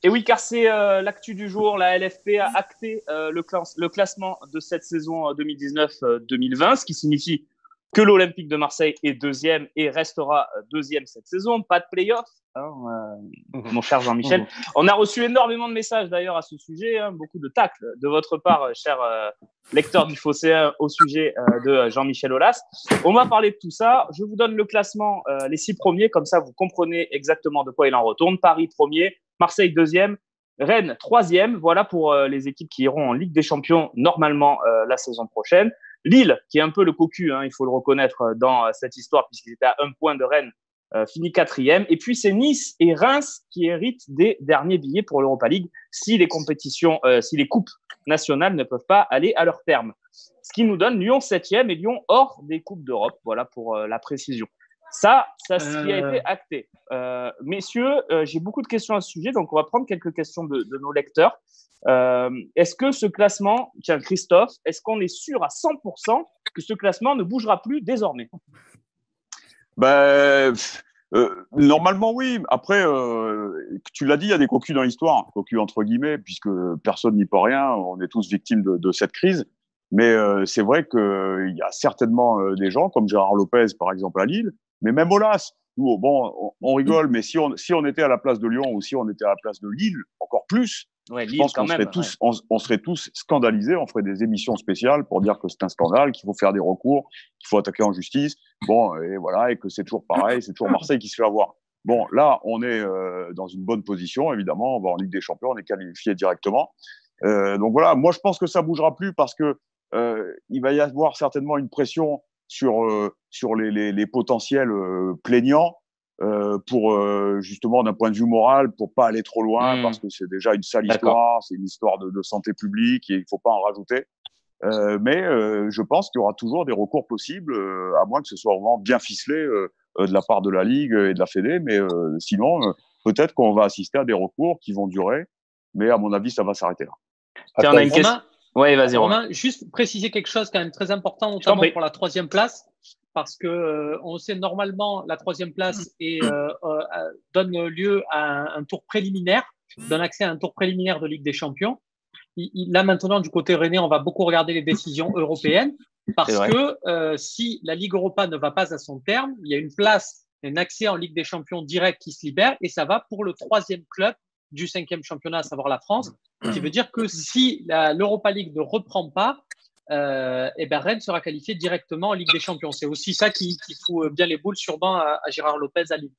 Et oui, car c'est l'actu du jour. La LFP a acté le classement de cette saison 2019-2020, ce qui signifie que l'Olympique de Marseille est deuxième et restera deuxième cette saison. Pas de play-off, mon cher Jean-Michel. On a reçu énormément de messages d'ailleurs à ce sujet, beaucoup de tacles de votre part, cher lecteur du Phocéen, au sujet de Jean-Michel Aulas. On va parler de tout ça. Je vous donne le classement, les 6 premiers, comme ça vous comprenez exactement de quoi il en retourne. Paris premier, Marseille deuxième, Rennes troisième. Voilà pour les équipes qui iront en Ligue des Champions normalement la saison prochaine. Lille, qui est un peu le cocu, il faut le reconnaître dans cette histoire, puisqu'ils étaient à 1 point de Rennes, finit quatrième. Et puis, c'est Nice et Reims qui héritent des derniers billets pour l'Europa League si les compétitions, si les coupes nationales ne peuvent pas aller à leur terme. Ce qui nous donne Lyon septième et Lyon hors des coupes d'Europe. Voilà pour la précision. Ça, ce qui a été acté. Messieurs, j'ai beaucoup de questions à ce sujet, donc on va prendre quelques questions de nos lecteurs. Est-ce que ce classement, tiens Christophe, est-ce qu'on est sûr à 100% que ce classement ne bougera plus désormais? Normalement oui. Après, tu l'as dit, il y a des cocus dans l'histoire, cocus entre guillemets, puisque personne n'y peut rien, on est tous victimes de cette crise. Mais c'est vrai qu'il y a certainement des gens comme Gérard Lopez par exemple à Lille, mais même Aulas. Nous, bon, on rigole, mais si on était à la place de Lyon ou si on était à la place de Lille, encore plus. Ouais, je pense qu'on serait tous scandalisés, on ferait des émissions spéciales pour dire que c'est un scandale, qu'il faut faire des recours, qu'il faut attaquer en justice, bon, et voilà, et que c'est toujours pareil, c'est toujours Marseille qui se fait avoir. Bon, là, on est dans une bonne position, évidemment, on va en Ligue des Champions, on est qualifié directement. Donc voilà, moi je pense que ça bougera plus parce que il va y avoir certainement une pression sur les potentiels plaignants. Pour justement d'un point de vue moral, pour pas aller trop loin, parce que c'est déjà une sale histoire, c'est une histoire de santé publique et il faut pas en rajouter. Mais je pense qu'il y aura toujours des recours possibles, à moins que ce soit vraiment bien ficelé de la part de la Ligue et de la Fédé. Mais sinon, peut-être qu'on va assister à des recours qui vont durer. Mais à mon avis, ça va s'arrêter là. Tiens, on a une question. Oui, vas-y, Romain. Juste préciser quelque chose quand même très important, notamment pour la 3e place. Parce que on sait normalement la 3e place donne lieu à un tour préliminaire, donne accès à un tour préliminaire de Ligue des Champions. Là maintenant du côté rennais, on va beaucoup regarder les décisions européennes parce que si la Ligue Europa ne va pas à son terme, il y a une place, un accès en Ligue des Champions direct qui se libère et ça va pour le 3e club du 5e championnat, à savoir la France, qui veut dire que si l'Europa League ne reprend pas, Rennes sera qualifié directement en Ligue des Champions. C'est aussi ça qui fout bien les boules sûrement à Gérard Lopez à Lille.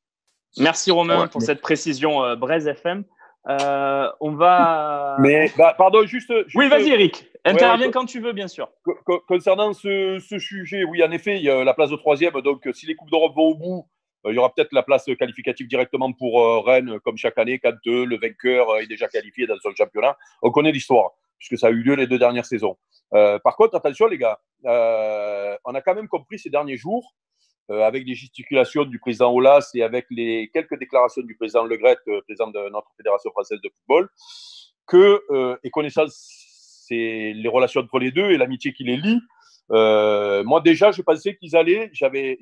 Merci Romain pour cette précision Braise FM. On va. Pardon, juste. Oui, vas-y Eric. Interviens quand tu veux, bien sûr. Concernant ce sujet, oui, en effet, il y a la place de 3e. Donc, si les Coupes d'Europe vont au bout, il y aura peut-être la place qualificative directement pour Rennes, comme chaque année, quand le vainqueur est déjà qualifié dans son championnat. On connaît l'histoire, puisque ça a eu lieu les 2 dernières saisons. Par contre, attention les gars, on a quand même compris ces derniers jours, avec les gesticulations du président Aulas et avec les quelques déclarations du président Le Gret, président de notre Fédération française de football, et connaissant les relations entre les deux et l'amitié qui les lie, moi déjà je pensais qu'ils allaient, j'en ai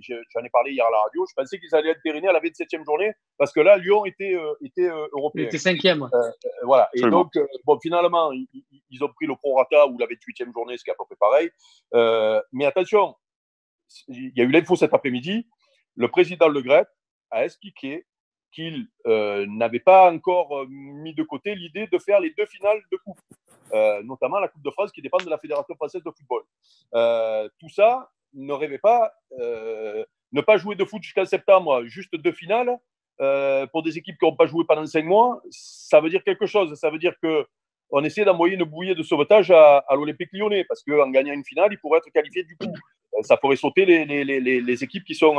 parlé hier à la radio, je pensais qu'ils allaient entériner à la 27e journée parce que là Lyon était européen. Il était 5e. Voilà. Et donc finalement ils ont pris le prorata ou la 28e journée, ce qui est à peu près pareil. Mais attention, il y a eu l'info cet après-midi, le président Le Gret a expliqué qu'il n'avait pas encore mis de côté l'idée de faire les 2 finales de coupe, notamment la Coupe de France qui dépend de la Fédération française de football. Tout ça ne rêvait pas, ne pas jouer de foot jusqu'en septembre, juste 2 finales, pour des équipes qui n'ont pas joué pendant 5 mois, ça veut dire quelque chose. Ça veut dire qu'on essaie d'envoyer une bouillée de sauvetage à l'Olympique Lyonnais, parce qu'en gagnant une finale, il pourrait être qualifié du coup. Ça ferait sauter les équipes qui sont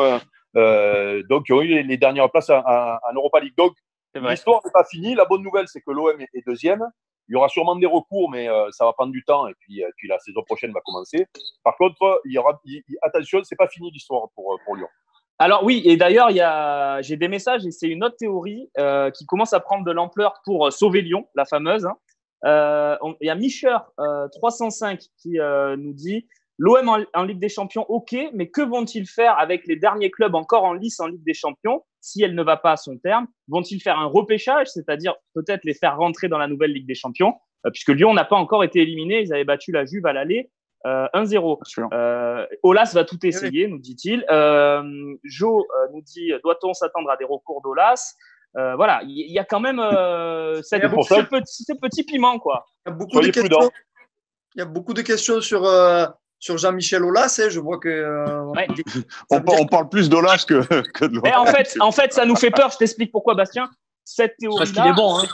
donc qui ont eu les dernières places en Europa League. Donc l'histoire n'est pas finie. La bonne nouvelle, c'est que l'OM est 2e. Il y aura sûrement des recours, mais ça va prendre du temps. Et puis la saison prochaine va commencer. Par contre, attention, c'est pas fini l'histoire pour Lyon. Alors oui, et d'ailleurs, j'ai des messages et c'est une autre théorie qui commence à prendre de l'ampleur pour sauver Lyon, la fameuse. Il y a Micheur 305 qui nous dit L'OM en Ligue des Champions, ok, mais que vont-ils faire avec les derniers clubs encore en lice en Ligue des Champions si elle ne va pas à son terme? Vont-ils faire un repêchage, c'est-à-dire peut-être les faire rentrer dans la nouvelle Ligue des Champions, puisque Lyon n'a pas encore été éliminé, ils avaient battu la Juve à l'aller 1-0. Aulas va tout essayer, nous dit-il. Jo nous dit, doit-on s'attendre à des recours d'Aulas? Voilà, il y a quand même ce petit piment, quoi. Il y a beaucoup de questions sur Jean-Michel Aulas. Je vois que on parle plus d'Aulas que de Aulas. En fait, ça nous fait peur. Je t'explique pourquoi, Bastien. Cette théorie-là. Parce qu'il est bon, hein.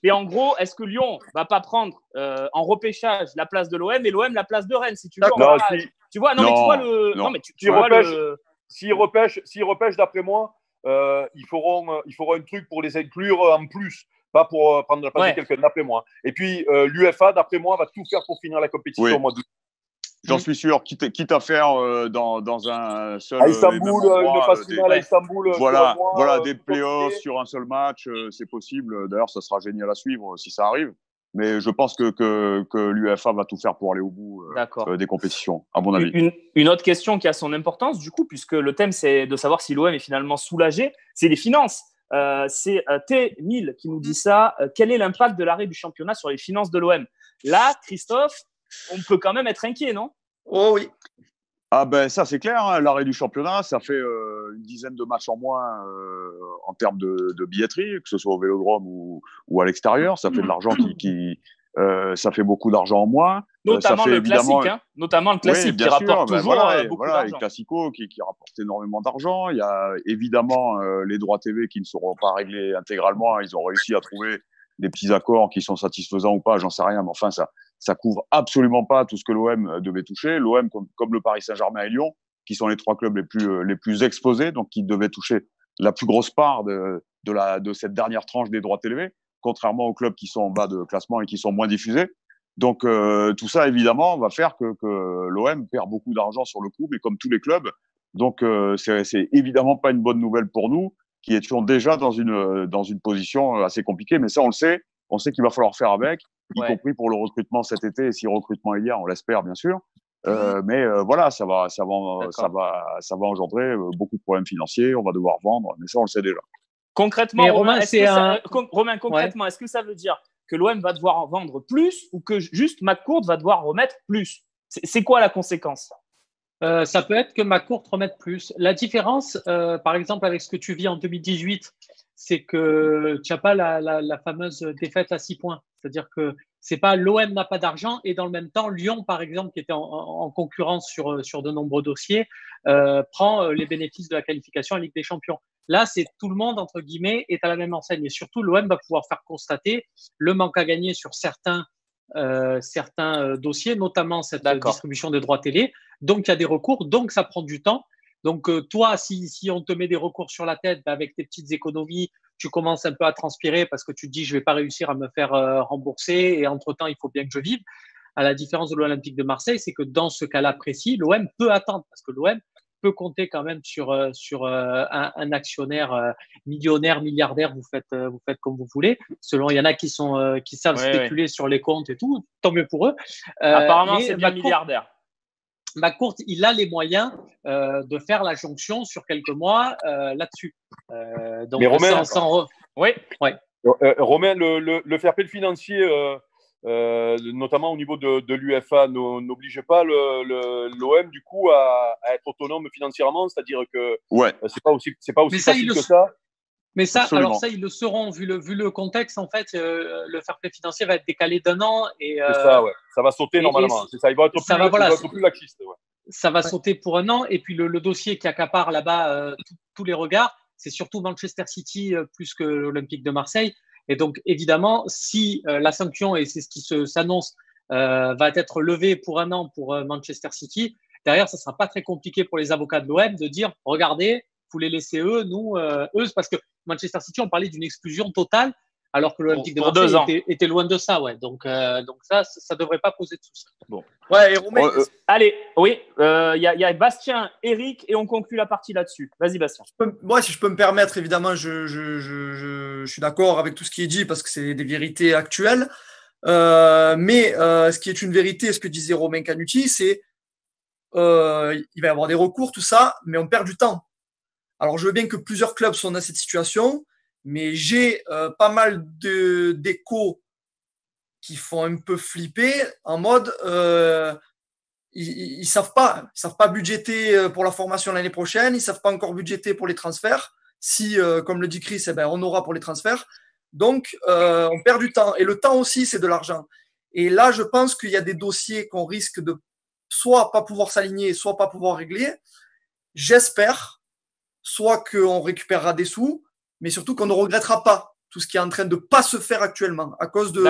Et en gros, est-ce que Lyon va pas prendre en repêchage la place de l'OM et l'OM la place de Rennes, si tu veux? Tu vois, non, mais tu vois le. Non, mais tu vois le. S'ils repêchent, d'après moi, ils feront un truc pour les inclure en plus, pas pour prendre la place de quelqu'un, d'après moi. Et puis, l'UEFA, d'après moi, va tout faire pour finir la compétition au mois d'août. J'en suis sûr, quitte à faire dans un seul. À Istanbul, une phase finale à Istanbul. Voilà, des playoffs sur un seul match, c'est possible. D'ailleurs, ça sera génial à suivre si ça arrive. Mais je pense que l'UEFA va tout faire pour aller au bout des compétitions, à mon avis. Une autre question qui a son importance, du coup, puisque le thème, c'est de savoir si l'OM est finalement soulagé, c'est les finances. C'est T1000 qui nous dit ça. Quel est l'impact de l'arrêt du championnat sur les finances de l'OM? Là, Christophe, on peut quand même être inquiet, non? Oh oui. Ah ben ça c'est clair, hein, l'arrêt du championnat, ça fait une dizaine de matchs en moins en termes de billetterie, que ce soit au Vélodrome ou à l'extérieur. Ça fait de l'argent ça fait beaucoup d'argent en moins. Notamment le classique, hein. Notamment le classique qui rapporte toujours beaucoup d'argent. Le classico qui rapporte énormément d'argent. Il y a évidemment les droits TV qui ne seront pas réglés intégralement. Ils ont réussi à trouver des petits accords qui sont satisfaisants ou pas, j'en sais rien, mais enfin ça couvre absolument pas tout ce que l'OM devait toucher. L'OM, comme le Paris Saint-Germain et Lyon, qui sont les trois clubs les plus exposés, donc qui devaient toucher la plus grosse part de cette dernière tranche des droits TV, contrairement aux clubs qui sont en bas de classement et qui sont moins diffusés. Donc tout ça, évidemment, va faire que l'OM perd beaucoup d'argent sur le coup, mais comme tous les clubs. Donc c'est évidemment pas une bonne nouvelle pour nous, qui étions déjà dans une position assez compliquée. Mais ça, on le sait. On sait qu'il va falloir faire avec, y compris pour le recrutement cet été. Et si recrutement il y a, on l'espère, bien sûr. Mais voilà, ça va engendrer beaucoup de problèmes financiers. On va devoir vendre, mais ça, on le sait déjà. Concrètement, Romain, concrètement, est-ce que ça veut dire que l'OM va devoir en vendre plus ou que juste McCourt va devoir remettre plus? C'est quoi la conséquence? Ça peut être que McCourt remette plus. La différence, par exemple, avec ce que tu vis en 2018, c'est que tu n'as pas la fameuse défaite à 6 points. C'est-à-dire que c'est pas l'OM n'a pas d'argent et dans le même temps, Lyon, par exemple, qui était en concurrence sur de nombreux dossiers, prend les bénéfices de la qualification en Ligue des Champions. Là, c'est tout le monde, entre guillemets, est à la même enseigne. Et surtout, l'OM va pouvoir faire constater le manque à gagner sur certains dossiers, notamment cette distribution des droits télé. Donc, il y a des recours, donc ça prend du temps. Donc, toi, si on te met des recours sur la tête, avec tes petites économies, tu commences un peu à transpirer parce que tu te dis, je vais pas réussir à me faire rembourser et entre-temps, il faut bien que je vive. À la différence de l'Olympique de Marseille, c'est que dans ce cas-là précis, l'OM peut attendre parce que l'OM peut compter quand même sur un actionnaire millionnaire, milliardaire. Vous faites comme vous voulez. Selon, il y en a qui savent spéculer sur les comptes et tout. Tant mieux pour eux. Apparemment, c'est bien milliardaire. McCourt, il a les moyens de faire la jonction sur quelques mois là-dessus. Donc, mais Romain, Romain, le fair play financier, notamment au niveau de l'UEFA, n'oblige pas l'OM du coup à être autonome financièrement, c'est-à-dire que c'est pas aussi facile que ça. Mais ça, alors ça, ils le sauront vu le contexte. En fait, le fair play financier va être décalé d'un an et c'est ça, ça va sauter normalement. C'est ça, il va être plus laxiste. Ça va sauter pour un an. Et puis le dossier qui accapare là-bas tous les regards, c'est surtout Manchester City plus que l'Olympique de Marseille. Et donc évidemment, si la sanction et c'est ce qui s'annonce va être levée pour un an pour Manchester City, derrière, ça sera pas très compliqué pour les avocats de l'OM de dire, regardez, vous les laissez eux, nous, eux, parce que Manchester City, on parlait d'une exclusion totale, alors que l'Olympique de Marseille était loin de ça, ouais. Donc ça devrait pas poser de soucis. Bon. Ouais, et Romain, allez, oui, y a Bastien, Eric, et on conclut la partie là-dessus. Vas-y, Bastien. Moi, si je peux me permettre, évidemment, je suis d'accord avec tout ce qui est dit parce que c'est des vérités actuelles. Mais ce qui est une vérité, ce que disait Romain Canutti, c'est il va y avoir des recours, tout ça, mais on perd du temps. Alors, je veux bien que plusieurs clubs sont dans cette situation, mais j'ai pas mal d'échos qui font un peu flipper en mode ils savent pas budgéter pour la formation l'année prochaine, ils savent pas encore budgéter pour les transferts. Si, comme le dit Chris, eh ben, on aura pour les transferts. Donc, on perd du temps. Et le temps aussi, c'est de l'argent. Et là, je pense qu'il y a des dossiers qu'on risque de soit pas pouvoir s'aligner, soit pas pouvoir régler. J'espère soit qu'on récupérera des sous, mais surtout qu'on ne regrettera pas tout ce qui est en train de pas se faire actuellement à cause de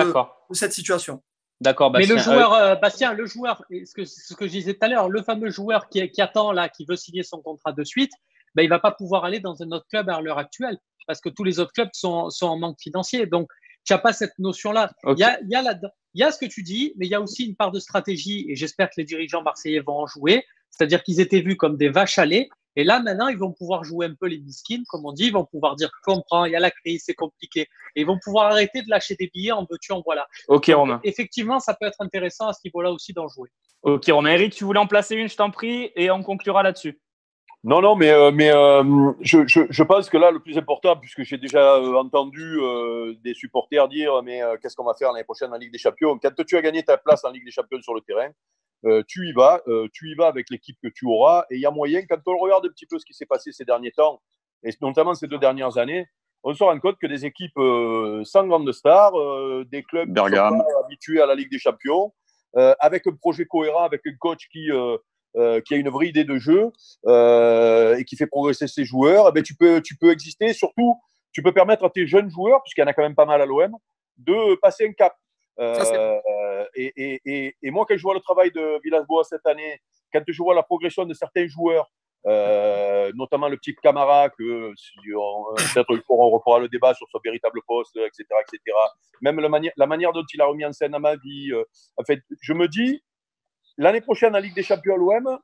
cette situation. D'accord, Bastien. Mais le joueur, Bastien, le joueur, ce que je disais tout à l'heure, le fameux joueur qui attend là, qui veut signer son contrat de suite, ben, il va pas pouvoir aller dans un autre club à l'heure actuelle parce que tous les autres clubs sont en manque financier. Donc, tu n'as pas cette notion-là. Okay. Il y a ce que tu dis, mais il y a aussi une part de stratégie et j'espère que les dirigeants marseillais vont en jouer. C'est-à-dire qu'ils étaient vus comme des vaches à lait. Et là, maintenant, ils vont pouvoir jouer un peu les miskines, comme on dit. Ils vont pouvoir dire, je comprends, il y a la crise, c'est compliqué. Et ils vont pouvoir arrêter de lâcher des billets en veux-tu, en voilà. Ok, donc, Romain. Effectivement, ça peut être intéressant à ce niveau-là aussi d'en jouer. Ok, Romain. Eric, tu voulais en placer une, je t'en prie, et on conclura là-dessus. Non, mais je pense que là, le plus important, puisque j'ai déjà entendu des supporters dire mais qu'est-ce qu'on va faire l'année prochaine en Ligue des Champions? Quand tu as gagné ta place en Ligue des Champions sur le terrain, tu y vas avec l'équipe que tu auras. Et il y a moyen, quand on regarde un petit peu ce qui s'est passé ces derniers temps, et notamment ces 2 dernières années, on se rend compte que des équipes sans grande star, des clubs qui sont pas habitués à la Ligue des Champions, avec un projet cohérent, avec un coach qui a une vraie idée de jeu et qui fait progresser ses joueurs, eh bien, tu peux exister. Surtout, tu peux permettre à tes jeunes joueurs, puisqu'il y en a quand même pas mal à l'OM, de passer un cap. Et moi, quand je vois le travail de Villas-Boas cette année, quand je vois la progression de certains joueurs, notamment le petit Camara, que peut-être on reprendra le débat sur son véritable poste, etc. Même la manière dont il a remis en scène à ma vie. En fait, je me dis, l'année prochaine en Ligue des Champions à l'OM,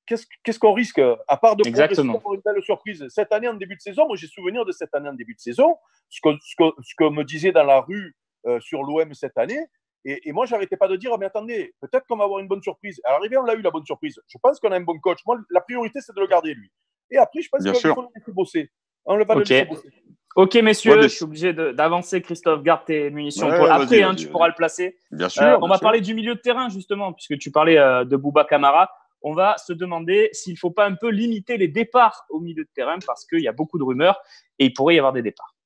qu'est-ce qu'on risque, à part de progresser pour une belle surprise cette année en début de saison? Moi, j'ai souvenir de cette année en début de saison, ce qu'on me disait dans la rue sur l'OM cette année. Et moi, j'arrêtais pas de dire, mais attendez, peut-être qu'on va avoir une bonne surprise. À l'arrivée, on l'a eu, la bonne surprise. Je pense qu'on a un bon coach. Moi, la priorité, c'est de le garder, lui. Et après, je pense qu'il faut le laisser bosser. On le va le laisser bosser. Ok, messieurs, je suis obligé d'avancer. Christophe, garde tes munitions pour après, tu pourras le placer. Bien sûr. On va parler du milieu de terrain, justement, puisque tu parlais de Bouba Camara. On va se demander s'il ne faut pas un peu limiter les départs au milieu de terrain parce qu'il y a beaucoup de rumeurs et il pourrait y avoir des départs.